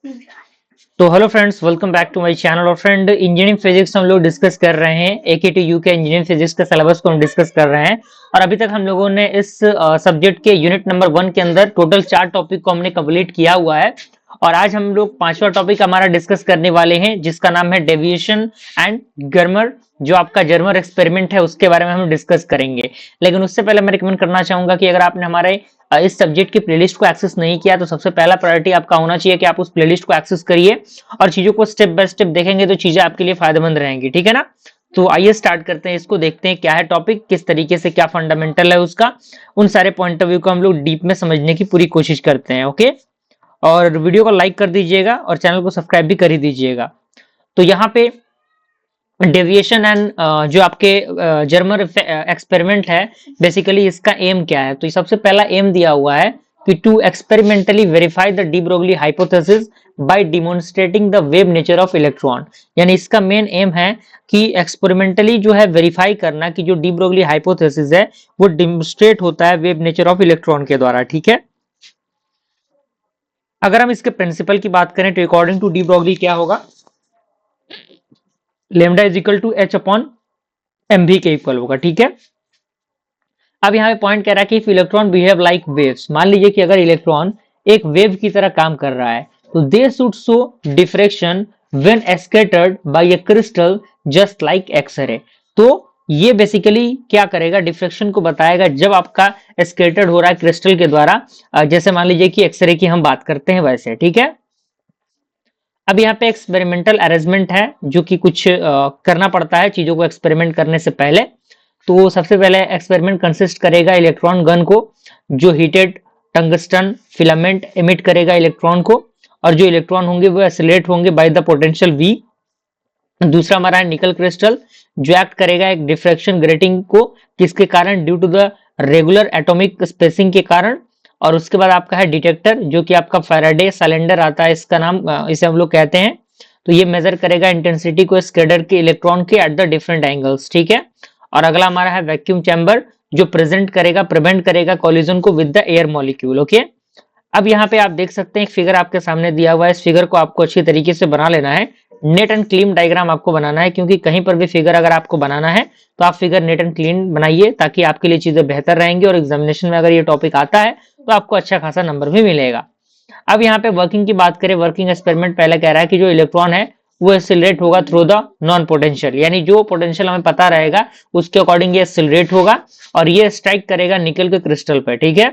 तो hello friends, welcome back to my channel. और friend, engineering physics हम लोग डिस्कस कर रहे हैं। AKTU के इंजीनियरिंग फिजिक्स के सिलेबस को हम डिस्कस कर रहे हैं। और अभी तक हम लोगों ने इस सब्जेक्ट के यूनिट नंबर 1 के अंदर टोटल 4 टॉपिक को हमने कंप्लीट किया हुआ है। और आज हम लोग 5वां टॉपिक हमारा डिस्कस करने वाले हैं, जिसका नाम है डेविएशन एंड गर्मर। जो आपका जर्मर एक्सपेरिमेंट है उसके बारे में हम डिस्कस करेंगे। लेकिन उससे पहले मैं रिकमेंड करना चाहूंगा कि अगर आपने हमारे इस सब्जेक्ट की प्लेलिस्ट को एक्सेस नहीं किया तो सबसे पहला प्रायोरिटी आपका होना चाहिए कि आप उस प्लेलिस्ट को एक्सेस करिए और चीजों को स्टेप बाय स्टेप देखेंगे तो चीजें आपके लिए फायदेमंद रहेंगी। ठीक है ना? तो आइए स्टार्ट करते हैं, इसको देखते हैं क्या है टॉपिक, किस तरीके से क्या फंडामेंटल है उसका। उन सारे पॉइंट ऑफ व्यू को हम लोग डीप में समझने की पूरी कोशिश करते हैं। ओके, और वीडियो को लाइक कर दीजिएगा और चैनल को सब्सक्राइब भी कर ही दीजिएगा। तो यहाँ पे डेविएशन एंड जो आपके जर्मर एक्सपेरिमेंट है, बेसिकली इसका एम क्या है? तो सबसे पहला एम दिया हुआ है कि to experimentally verify the de Broglie hypothesis by demonstrating the wave nature of electron. यानी इसका मेन एम है कि एक्सपेरिमेंटली जो है वेरीफाई करना कि जो डी ब्रोगली हाइपोथेसिस है वो डिमोन्स्ट्रेट होता है वेव नेचर ऑफ इलेक्ट्रॉन के द्वारा। ठीक है, अगर हम इसके प्रिंसिपल की बात करें तो अकॉर्डिंग टू डी ब्रोगली क्या होगा? Lambda is equal to h upon m v के इक्वल होगा। ठीक है, अब यहाँ पे पॉइंट कह रहा है कि if electron behave like waves, मान लीजिए कि अगर इलेक्ट्रॉन एक वेव की तरह काम कर रहा है तो they should show diffraction when scattered by a crystal just like X-ray. तो ये बेसिकली क्या करेगा? डिफ्रेक्शन को बताएगा जब आपका स्कैटर्ड हो रहा है क्रिस्टल के द्वारा, जैसे मान लीजिए कि एक्सरे की हम बात करते हैं वैसे। ठीक है, अब यहाँ पे एक्सपेरिमेंटल अरेंजमेंट है जो कि कुछ करना पड़ता है चीजों को एक्सपेरिमेंट करने से पहले। तो सबसे पहले एक्सपेरिमेंट कंसिस्ट करेगा इलेक्ट्रॉन गन को, जो हीटेड टंगस्टन फिलामेंट एमिट करेगा इलेक्ट्रॉन को, और जो इलेक्ट्रॉन होंगे वो एक्सेलरेट होंगे बाय द पोटेंशियल V। दूसरा हमारा है निकल क्रिस्टल, जो एक्ट करेगा एक डिफ्रैक्शन ग्रेटिंग को, किसके कारण? Due to the regular atomic spacing के कारण। और उसके बाद आपका है डिटेक्टर, जो कि आपका फैराडे सिलेंडर आता है, इसका नाम इसे हम लोग कहते हैं। तो ये मेजर करेगा इंटेंसिटी को स्कैटर के इलेक्ट्रॉन के एट द डिफरेंट एंगल्स। ठीक है, और अगला हमारा है वैक्यूम चैम्बर, जो प्रिवेंट करेगा कॉलिजन को with the air molecule. Okay, अब यहाँ पे आप देख सकते हैं एक फिगर आपके सामने दिया हुआ है। इस फिगर को आपको अच्छी तरीके से बना लेना है। नेट एंड क्लीन डायग्राम आपको बनाना है, क्योंकि कहीं पर भी फिगर अगर आपको बनाना है तो आप फिगर नेट एंड क्लीन बनाइए, ताकि आपके लिए चीजें बेहतर रहेंगी और एग्जामिनेशन में अगर ये टॉपिक आता है तो आपको अच्छा खासा नंबर भी मिलेगा। अब यहाँ पे वर्किंग की बात करें, वर्किंग एक्सपेरिमेंट पहले कह रहा है कि जो इलेक्ट्रॉन है वो एक्सिलरेट होगा थ्रू द नॉन पोटेंशियल, यानी जो पोटेंशियल हमें पता रहेगा उसके अकॉर्डिंग ये एक्सिलरेट होगा और ये स्ट्राइक करेगा निकल के क्रिस्टल पे। ठीक है,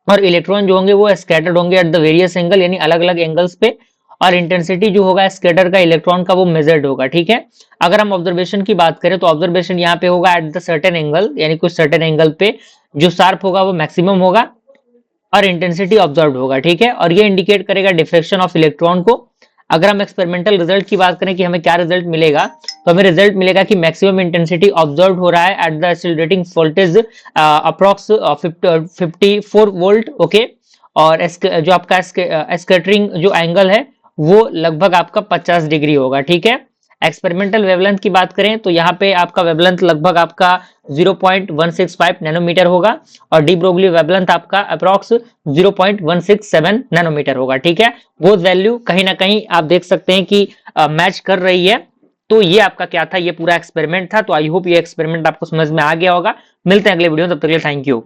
और इलेक्ट्रॉन जो होंगे वो स्कैटर्ड होंगे एट द वेरियस एंगल, यानी अलग अलग एंगल्स पे, और इंटेंसिटी जो होगा स्कैटर का इलेक्ट्रॉन का वो मेजर्ड होगा। ठीक है, अगर हम ऑब्जर्वेशन की बात करें तो ऑब्जर्वेशन यहाँ पे होगा एट द सर्टेन एंगल, यानी कुछ सर्टेन एंगल पे जो शार्प होगा वो मैक्सिमम होगा और इंटेंसिटी ऑब्जर्व होगा। ठीक है, और ये इंडिकेट करेगा डिफ्रेक्शन ऑफ इलेक्ट्रॉन को। अगर हम एक्सपेरिमेंटल रिजल्ट की बात करें कि हमें क्या रिजल्ट मिलेगा, तो हमें रिजल्ट मिलेगा कि मैक्सिमम इंटेंसिटी ऑब्जर्व हो रहा है at the accelerating voltage approx 54 volt. Okay, और जो आपका स्कैटरिंग जो एंगल है वो लगभग आपका 50 डिग्री होगा। ठीक है, एक्सपेरिमेंटल वेवलेंथ की बात करें तो यहाँ पे आपका वेवलेंथ लगभग आपका 0.165 नैनोमीटर होगा, और डी ब्रोगली वेवलेंथ आपका अप्रॉक्स 0.167 नैनोमीटर होगा। ठीक है, वो वैल्यू कहीं ना कहीं आप देख सकते हैं कि मैच कर रही है। तो ये आपका क्या था? ये पूरा एक्सपेरिमेंट था। तो आई होप ये एक्सपेरिमेंट आपको समझ में आ गया होगा। मिलते हैं अगले वीडियो में, तब तक के लिए थैंक यू।